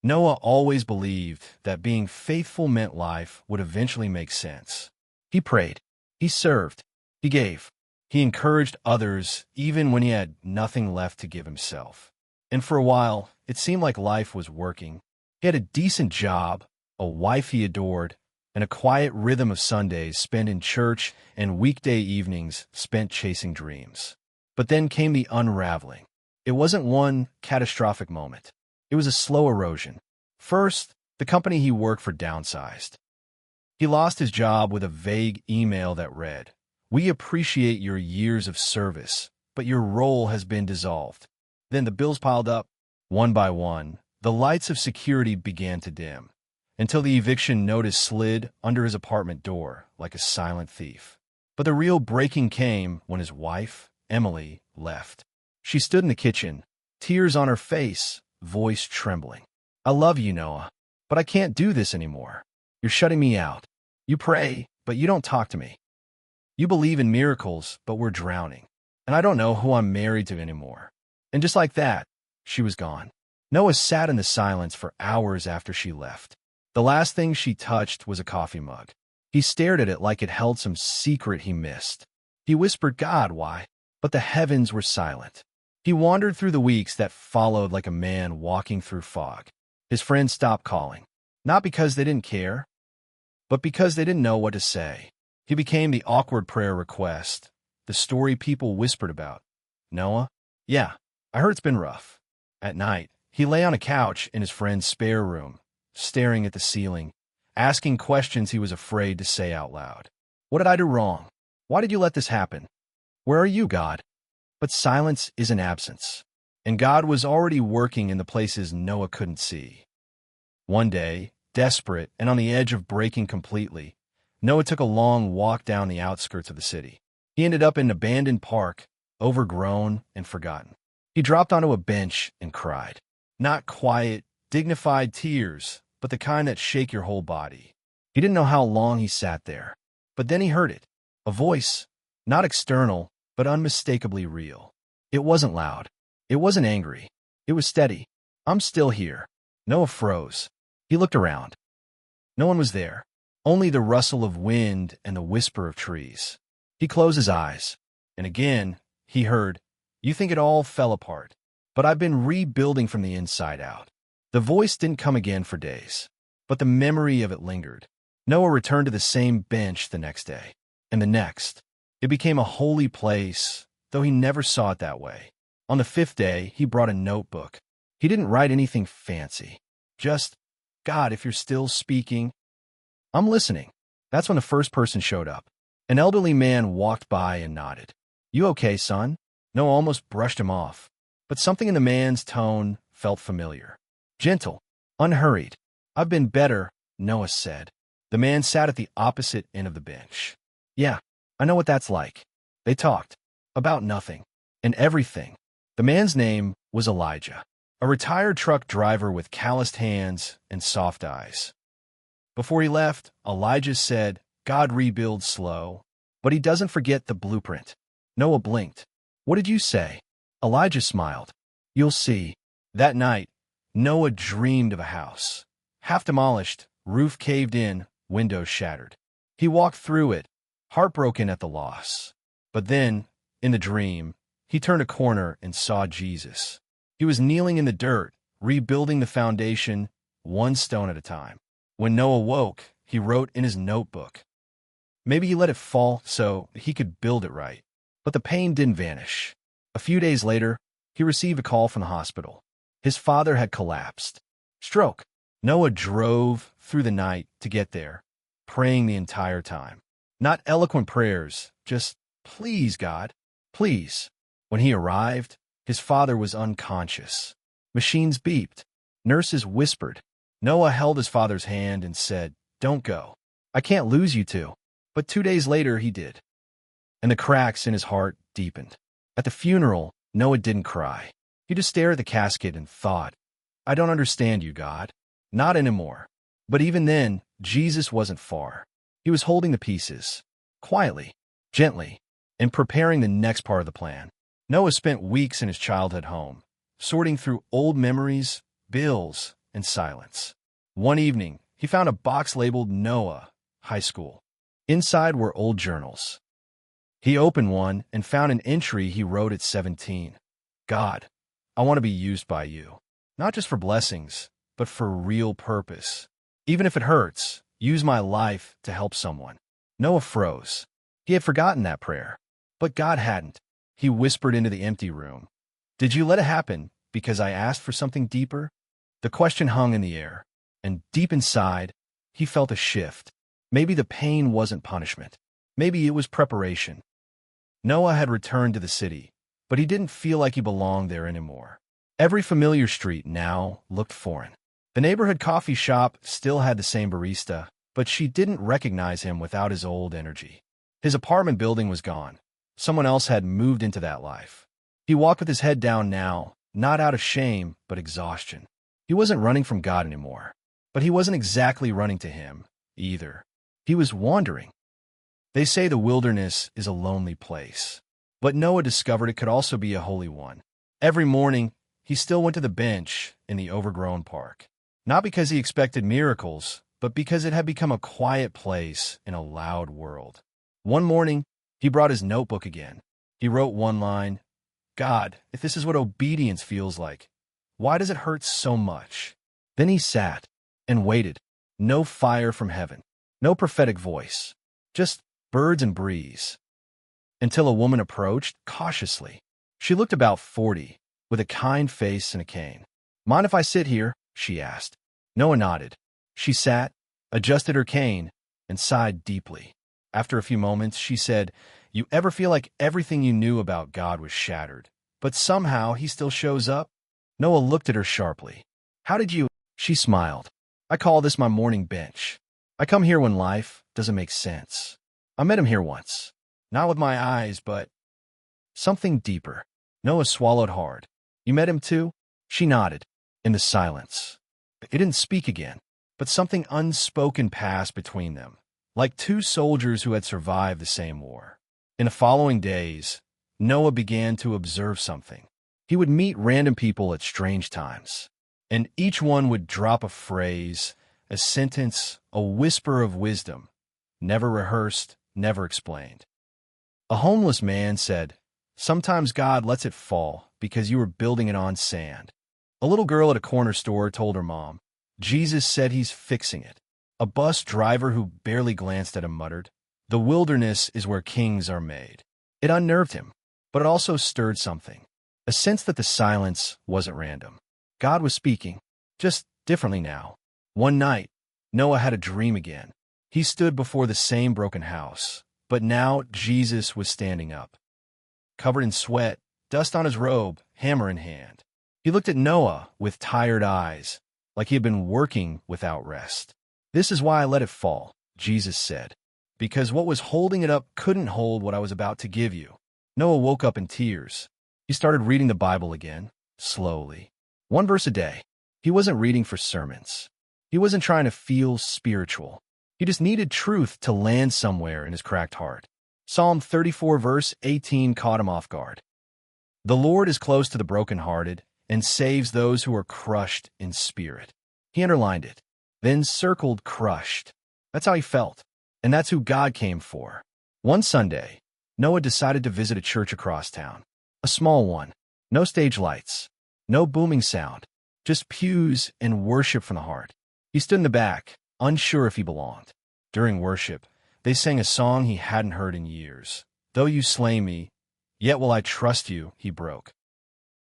Noah always believed that being faithful meant life would eventually make sense. He prayed, he served, he gave, he encouraged others even when he had nothing left to give himself. And for a while, it seemed like life was working. He had a decent job, a wife he adored, and a quiet rhythm of Sundays spent in church and weekday evenings spent chasing dreams. But then came the unraveling. It wasn't one catastrophic moment. It was a slow erosion. First, the company he worked for downsized. He lost his job with a vague email that read, "We appreciate your years of service, but your role has been dissolved." Then the bills piled up. One by one, the lights of security began to dim, until the eviction notice slid under his apartment door like a silent thief. But the real breaking came when his wife, Emily, left. She stood in the kitchen, tears on her face, voice trembling. "I love you, Noah, but I can't do this anymore. You're shutting me out. You pray, but you don't talk to me. You believe in miracles, but we're drowning. And I don't know who I'm married to anymore." And just like that, she was gone. Noah sat in the silence for hours after she left. The last thing she touched was a coffee mug. He stared at it like it held some secret he missed. He whispered, "God, why?" But the heavens were silent. He wandered through the weeks that followed like a man walking through fog. His friends stopped calling, not because they didn't care, but because they didn't know what to say. He became the awkward prayer request, the story people whispered about. "Noah? Yeah, I heard it's been rough." At night, he lay on a couch in his friend's spare room, staring at the ceiling, asking questions he was afraid to say out loud. "What did I do wrong? Why did you let this happen? Where are you, God?" But silence is an absence, and God was already working in the places Noah couldn't see. One day, desperate and on the edge of breaking completely, Noah took a long walk down the outskirts of the city. He ended up in an abandoned park, overgrown and forgotten. He dropped onto a bench and cried. Not quiet, dignified tears, but the kind that shake your whole body. He didn't know how long he sat there, but then he heard it. A voice, not external, but unmistakably real. It wasn't loud. It wasn't angry. It was steady. "I'm still here." Noah froze. He looked around. No one was there. Only the rustle of wind and the whisper of trees. He closed his eyes, and again he heard, "You think it all fell apart, but I've been rebuilding from the inside out." The voice didn't come again for days, but the memory of it lingered. Noah returned to the same bench the next day, and the next. It became a holy place, though he never saw it that way. On the fifth day, he brought a notebook. He didn't write anything fancy. Just, "God, if you're still speaking, I'm listening." That's when the first person showed up. An elderly man walked by and nodded. "You okay, son?" Noah almost brushed him off, but something in the man's tone felt familiar. Gentle, unhurried. "I've been better," Noah said. The man sat at the opposite end of the bench. "Yeah, I know what that's like." They talked about nothing and everything. The man's name was Elijah, a retired truck driver with calloused hands and soft eyes. Before he left, Elijah said, "God rebuilds slow, but he doesn't forget the blueprint." Noah blinked. "What did you say?" Elijah smiled. "You'll see." That night, Noah dreamed of a house. Half demolished, roof caved in, windows shattered. He walked through it, heartbroken at the loss. But then, in the dream, he turned a corner and saw Jesus. He was kneeling in the dirt, rebuilding the foundation, one stone at a time. When Noah woke, he wrote in his notebook. Maybe he let it fall so he could build it right. But the pain didn't vanish. A few days later, he received a call from the hospital. His father had collapsed. Stroke. Noah drove through the night to get there, praying the entire time. Not eloquent prayers, just, "Please, God, please." When he arrived, his father was unconscious. Machines beeped. Nurses whispered. Noah held his father's hand and said, "Don't go. I can't lose you two." But 2 days later, he did. And the cracks in his heart deepened. At the funeral, Noah didn't cry. He just stared at the casket and thought, "I don't understand you, God. Not anymore." But even then, Jesus wasn't far. He was holding the pieces, quietly, gently, and preparing the next part of the plan. Noah spent weeks in his childhood home, sorting through old memories, bills, and silence. One evening, he found a box labeled Noah, High School. Inside were old journals. He opened one and found an entry he wrote at 17. God, I want to be used by you. Not just for blessings, but for real purpose. Even if it hurts, use my life to help someone. Noah froze. He had forgotten that prayer. But God hadn't. He whispered into the empty room. Did you let it happen because I asked for something deeper? The question hung in the air, and deep inside, he felt a shift. Maybe the pain wasn't punishment. Maybe it was preparation. Noah had returned to the city, but he didn't feel like he belonged there anymore. Every familiar street now looked foreign. The neighborhood coffee shop still had the same barista, but she didn't recognize him without his old energy. His apartment building was gone. Someone else had moved into that life. He walked with his head down now, not out of shame, but exhaustion. He wasn't running from God anymore, but he wasn't exactly running to him, either. He was wandering. They say the wilderness is a lonely place, but Noah discovered it could also be a holy one. Every morning, he still went to the bench in the overgrown park. Not because he expected miracles, but because it had become a quiet place in a loud world. One morning, he brought his notebook again. He wrote one line, God, if this is what obedience feels like, why does it hurt so much? Then he sat and waited. No fire from heaven, no prophetic voice, just birds and breeze. Until a woman approached cautiously. She looked about 40, with a kind face and a cane. Mind if I sit here? She asked. Noah nodded. She sat, adjusted her cane, and sighed deeply. After a few moments, she said, You ever feel like everything you knew about God was shattered, but somehow he still shows up? Noah looked at her sharply. How did you? She smiled. I call this my morning bench. I come here when life doesn't make sense. I met him here once. Not with my eyes, but something deeper. Noah swallowed hard. You met him too? She nodded. In the silence. He didn't speak again, but something unspoken passed between them, like two soldiers who had survived the same war. In the following days, Noah began to observe something. He would meet random people at strange times, and each one would drop a phrase, a sentence, a whisper of wisdom, never rehearsed, never explained. A homeless man said, Sometimes God lets it fall because you were building it on sand. A little girl at a corner store told her mom, Jesus said he's fixing it. A bus driver who barely glanced at him muttered, The wilderness is where kings are made. It unnerved him, but it also stirred something, a sense that the silence wasn't random. God was speaking, just differently now. One night, Noah had a dream again. He stood before the same broken house, but now Jesus was standing up. Covered in sweat, dust on his robe, hammer in hand. He looked at Noah with tired eyes, like he had been working without rest. This is why I let it fall, Jesus said, because what was holding it up couldn't hold what I was about to give you. Noah woke up in tears. He started reading the Bible again, slowly. One verse a day. He wasn't reading for sermons. He wasn't trying to feel spiritual. He just needed truth to land somewhere in his cracked heart. Psalm 34 verse 18 caught him off guard. The Lord is close to the brokenhearted and saves those who are crushed in spirit. He underlined it, then circled crushed. That's how he felt, and that's who God came for. One Sunday, Noah decided to visit a church across town. A small one. No stage lights. No booming sound. Just pews and worship from the heart. He stood in the back, unsure if he belonged. During worship, they sang a song he hadn't heard in years. Though you slay me, yet will I trust you, he broke.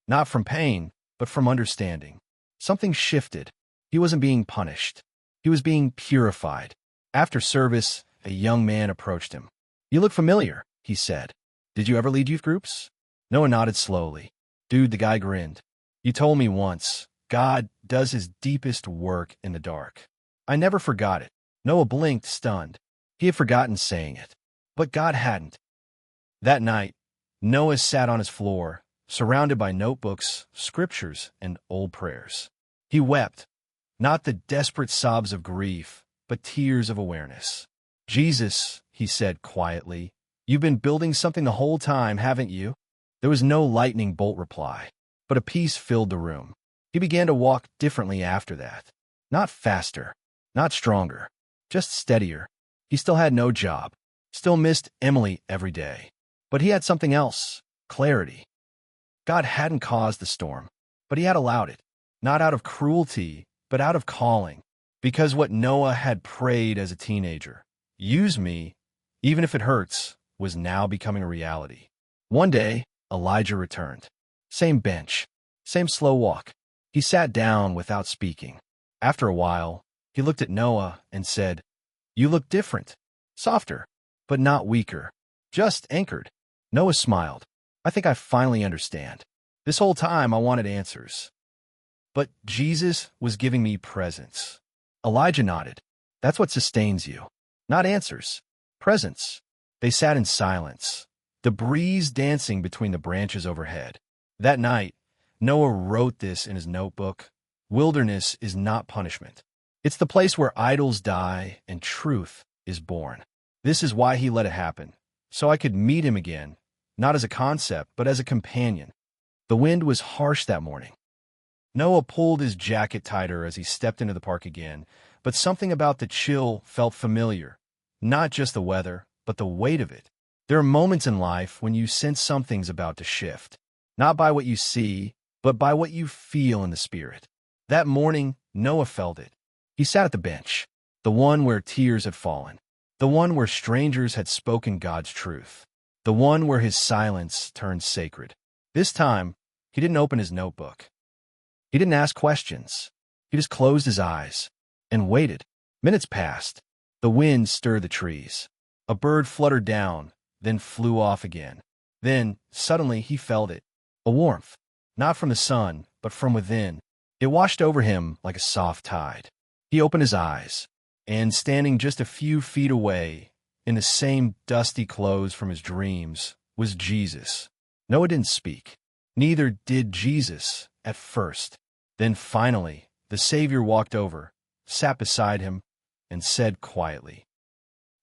Not from pain, but from understanding. Something shifted. He wasn't being punished. He was being purified. After service, a young man approached him. You look familiar, he said. Did you ever lead youth groups? Noah nodded slowly. Dude, the guy grinned. You told me once, God does his deepest work in the dark. I never forgot it. Noah blinked, stunned. He had forgotten saying it. But God hadn't. That night, Noah sat on his floor, surrounded by notebooks, scriptures, and old prayers. He wept, not the desperate sobs of grief, but tears of awareness. Jesus, he said quietly, you've been building something the whole time, haven't you? There was no lightning bolt reply, but a peace filled the room. He began to walk differently after that. Not faster, not stronger, just steadier. He still had no job, still missed Emily every day. But he had something else, clarity. God hadn't caused the storm, but he had allowed it, not out of cruelty, but out of calling. Because what Noah had prayed as a teenager, use me, even if it hurts, was now becoming a reality. One day, Elijah returned. Same bench, same slow walk. He sat down without speaking. After a while, he looked at Noah and said, "You look different, softer, but not weaker, just anchored." Noah smiled. "I think I finally understand. This whole time I wanted answers. But Jesus was giving me presence." Elijah nodded. "That's what sustains you. Not answers. Presence." They sat in silence, the breeze dancing between the branches overhead. That night, Noah wrote this in his notebook. Wilderness is not punishment. It's the place where idols die and truth is born. This is why he let it happen, so I could meet him again, not as a concept, but as a companion. The wind was harsh that morning. Noah pulled his jacket tighter as he stepped into the park again, but something about the chill felt familiar. Not just the weather, but the weight of it. There are moments in life when you sense something's about to shift, not by what you see, but by what you feel in the spirit. That morning, Noah felt it. He sat at the bench, the one where tears had fallen, the one where strangers had spoken God's truth, the one where his silence turned sacred. This time, he didn't open his notebook. He didn't ask questions. He just closed his eyes and waited. Minutes passed. The wind stirred the trees. A bird fluttered down, then flew off again. Then, suddenly, he felt it. A warmth, not from the sun, but from within. It washed over him like a soft tide. He opened his eyes, and standing just a few feet away, in the same dusty clothes from his dreams, was Jesus. Noah didn't speak. Neither did Jesus at first. Then finally, the Savior walked over, sat beside him, and said quietly,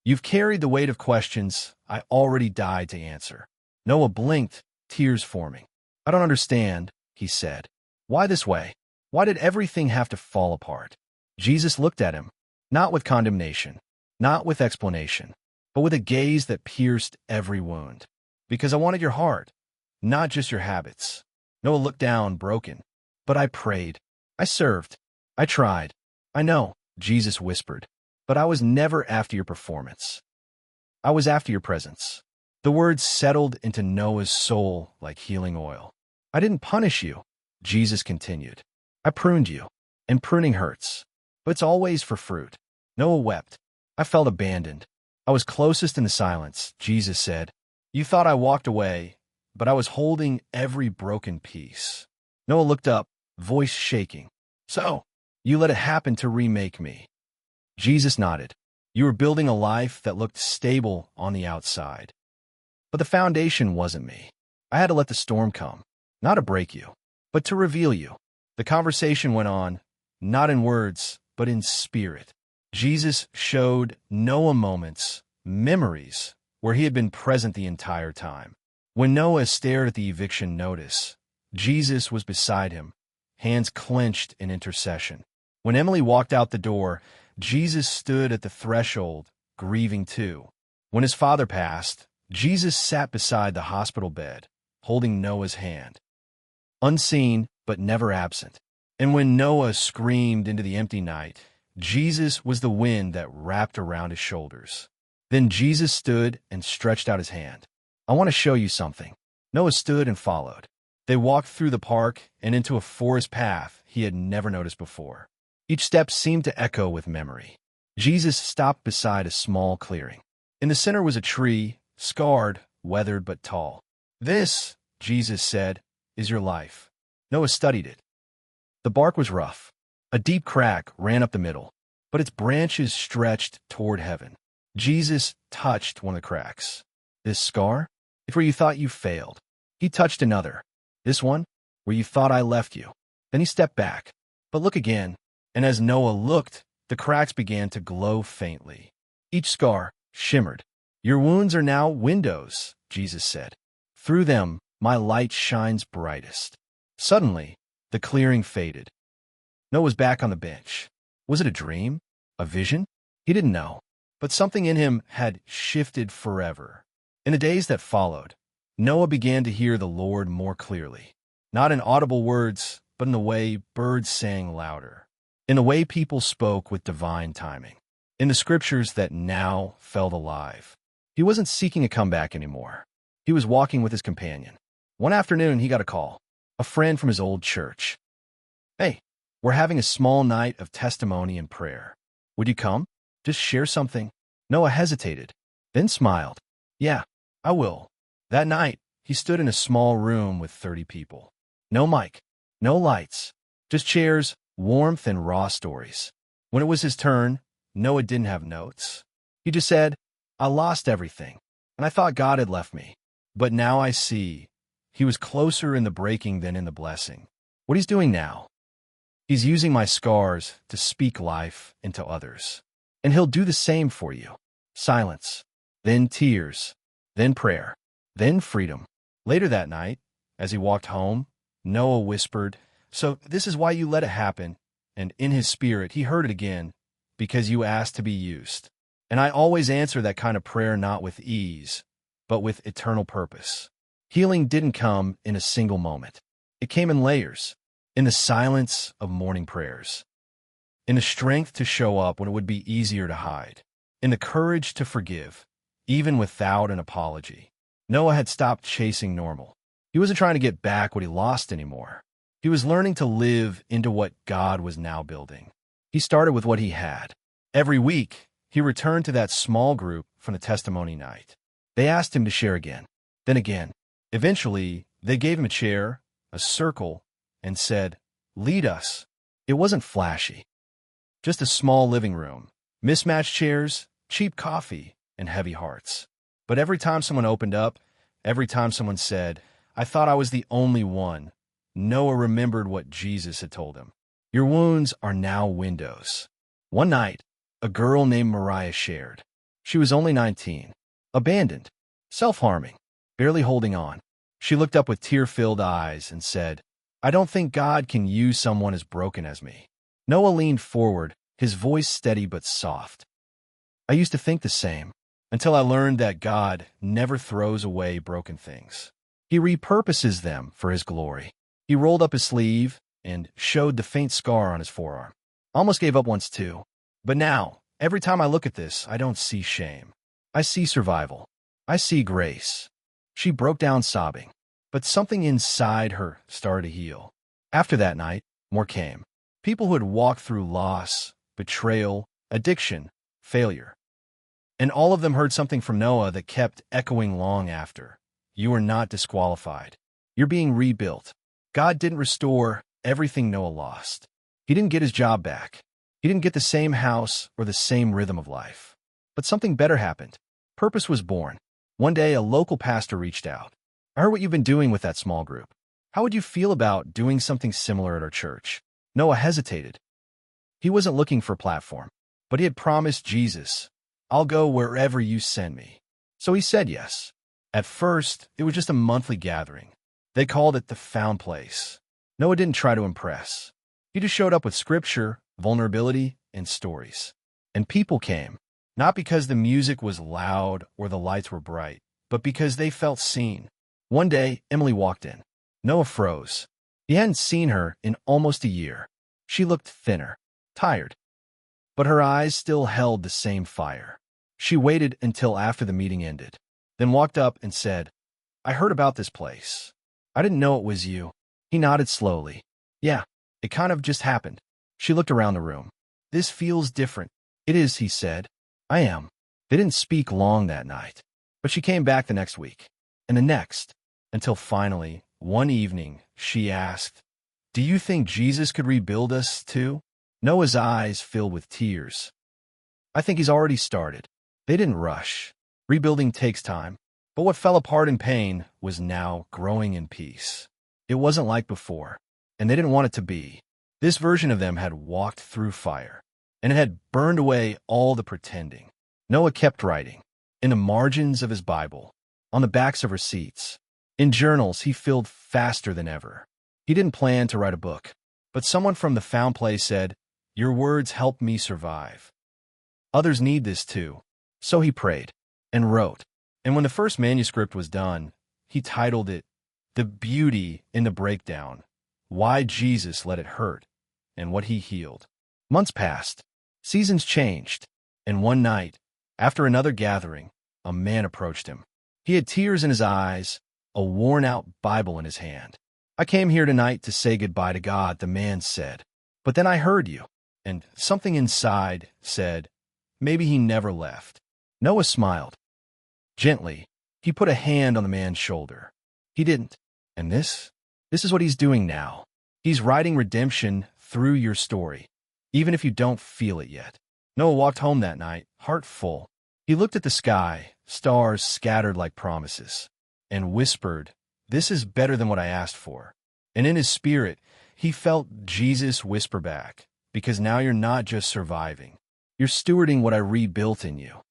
"You've carried the weight of questions I already died to answer." Noah blinked, tears forming. "I don't understand," he said. "Why this way? Why did everything have to fall apart?" Jesus looked at him, not with condemnation, not with explanation, but with a gaze that pierced every wound. "Because I wanted your heart, not just your habits." Noah looked down, broken. "But I prayed. I served. I tried. I know," Jesus whispered, "but I was never after your performance. I was after your presence." The words settled into Noah's soul like healing oil. "I didn't punish you," Jesus continued. "I pruned you, and pruning hurts, but it's always for fruit." Noah wept. "I felt abandoned. I was closest in the silence," Jesus said. "You thought I walked away, but I was holding every broken piece." Noah looked up, voice shaking. "So, you let it happen to remake me." Jesus nodded. "You were building a life that looked stable on the outside. But the foundation wasn't me. I had to let the storm come, not to break you, but to reveal you." The conversation went on, not in words, but in spirit. Jesus showed Noah moments, memories, where he had been present the entire time. When Noah stared at the eviction notice, Jesus was beside him, hands clenched in intercession. When Emily walked out the door, Jesus stood at the threshold, grieving too. When his father passed, Jesus sat beside the hospital bed, holding Noah's hand. Unseen, but never absent. And when Noah screamed into the empty night, Jesus was the wind that wrapped around his shoulders. Then Jesus stood and stretched out his hand. "I want to show you something." Noah stood and followed. They walked through the park and into a forest path he had never noticed before. Each step seemed to echo with memory. Jesus stopped beside a small clearing. In the center was a tree, scarred, weathered, but tall. "This," Jesus said, "is your life." Noah studied it. The bark was rough. A deep crack ran up the middle, but its branches stretched toward heaven. Jesus touched one of the cracks. "This scar? It's where you thought you failed." He touched another. "This one? Where you thought I left you." Then he stepped back. "But look again." And as Noah looked, the cracks began to glow faintly. Each scar shimmered. "Your wounds are now windows," Jesus said. "Through them, my light shines brightest." Suddenly, The clearing faded. Noah was back on the bench. Was it a dream? A vision? He didn't know. But something in him had shifted forever. In the days that followed, Noah began to hear the Lord more clearly. Not in audible words, but in the way birds sang louder. In the way people spoke with divine timing. In the scriptures that now felt alive. He wasn't seeking a comeback anymore. He was walking with his companion. One afternoon, he got a call. A friend from his old church. "Hey, we're having a small night of testimony and prayer. Would you come? Just share something." Noah hesitated, then smiled. "Yeah, I will." That night, he stood in a small room with 30 people. No mic, no lights, just chairs, warmth, and raw stories. When it was his turn, Noah didn't have notes. He just said, "I lost everything, and I thought God had left me. But now I see he was closer in the breaking than in the blessing. What he's doing now, he's using my scars to speak life into others. And he'll do the same for you." Silence, then tears, then prayer, then freedom. Later that night, as he walked home, Noah whispered, "So this is why you let it happen." And in his spirit, he heard it again, "Because you asked to be used." And I always answer that kind of prayer not with ease, but with eternal purpose. Healing didn't come in a single moment. It came in layers, in the silence of morning prayers, in the strength to show up when it would be easier to hide, in the courage to forgive, even without an apology. Noah had stopped chasing normal. He wasn't trying to get back what he lost anymore. He was learning to live into what God was now building. He started with what he had. Every week, he returned to that small group from the testimony night. They asked him to share again, then again. Eventually, they gave him a chair, a circle, and said, "Lead us." It wasn't flashy. Just a small living room, mismatched chairs, cheap coffee, and heavy hearts. But every time someone opened up, every time someone said, "I thought I was the only one," Noah remembered what Jesus had told him. Your wounds are now windows. One night, a girl named Mariah shared. She was only 19, abandoned, self-harming, barely holding on. She looked up with tear-filled eyes and said, "I don't think God can use someone as broken as me." Noah leaned forward, his voice steady but soft. "I used to think the same, until I learned that God never throws away broken things. He repurposes them for his glory." He rolled up his sleeve and showed the faint scar on his forearm. I almost gave up once too. But now, every time I look at this, I don't see shame. I see survival. I see grace. She broke down sobbing, but something inside her started to heal. After that night, more came. People who had walked through loss, betrayal, addiction, failure. And all of them heard something from Noah that kept echoing long after. You are not disqualified. You're being rebuilt. God didn't restore everything Noah lost. He didn't get his job back. He didn't get the same house or the same rhythm of life. But something better happened. Purpose was born. One day, a local pastor reached out. "I heard what you've been doing with that small group. How would you feel about doing something similar at our church?" Noah hesitated. He wasn't looking for a platform, but he had promised Jesus, "I'll go wherever you send me." So he said yes. At first, it was just a monthly gathering. They called it the Found Place. Noah didn't try to impress. He just showed up with scripture, vulnerability, and stories. And people came, not because the music was loud or the lights were bright, but because they felt seen. One day, Emily walked in. Noah froze. He hadn't seen her in almost a year. She looked thinner, tired, but her eyes still held the same fire. She waited until after the meeting ended, then walked up and said, "I heard about this place. I didn't know it was you." He nodded slowly. "Yeah, it kind of just happened." She looked around the room. "This feels different." "It is," he said. "I am." They didn't speak long that night, but she came back the next week, and the next, until finally, one evening, she asked, "Do you think Jesus could rebuild us too?" Noah's eyes filled with tears. "I think he's already started." They didn't rush. Rebuilding takes time. But what fell apart in pain was now growing in peace. It wasn't like before, and they didn't want it to be. This version of them had walked through fire, and it had burned away all the pretending. Noah kept writing, in the margins of his Bible, on the backs of receipts, in journals he filled faster than ever. He didn't plan to write a book, but someone from the found place said, "Your words helped me survive. Others need this too." So he prayed and wrote. And when the first manuscript was done, he titled it, "The Beauty in the Breakdown: Why Jesus Let It Hurt and What He Healed." Months passed, seasons changed, and one night, after another gathering, a man approached him. He had tears in his eyes, a worn-out Bible in his hand. "I came here tonight to say goodbye to God," the man said. "But then I heard you," and something inside said, maybe he never left. Noah smiled. Gently, he put a hand on the man's shoulder. He didn't. And this is what he's doing now. He's writing redemption through your story, even if you don't feel it yet. Noah walked home that night, heart full. He looked at the sky, stars scattered like promises, and whispered, "This is better than what I asked for." And in his spirit, he felt Jesus whisper back, "Because now you're not just surviving. You're stewarding what I rebuilt in you."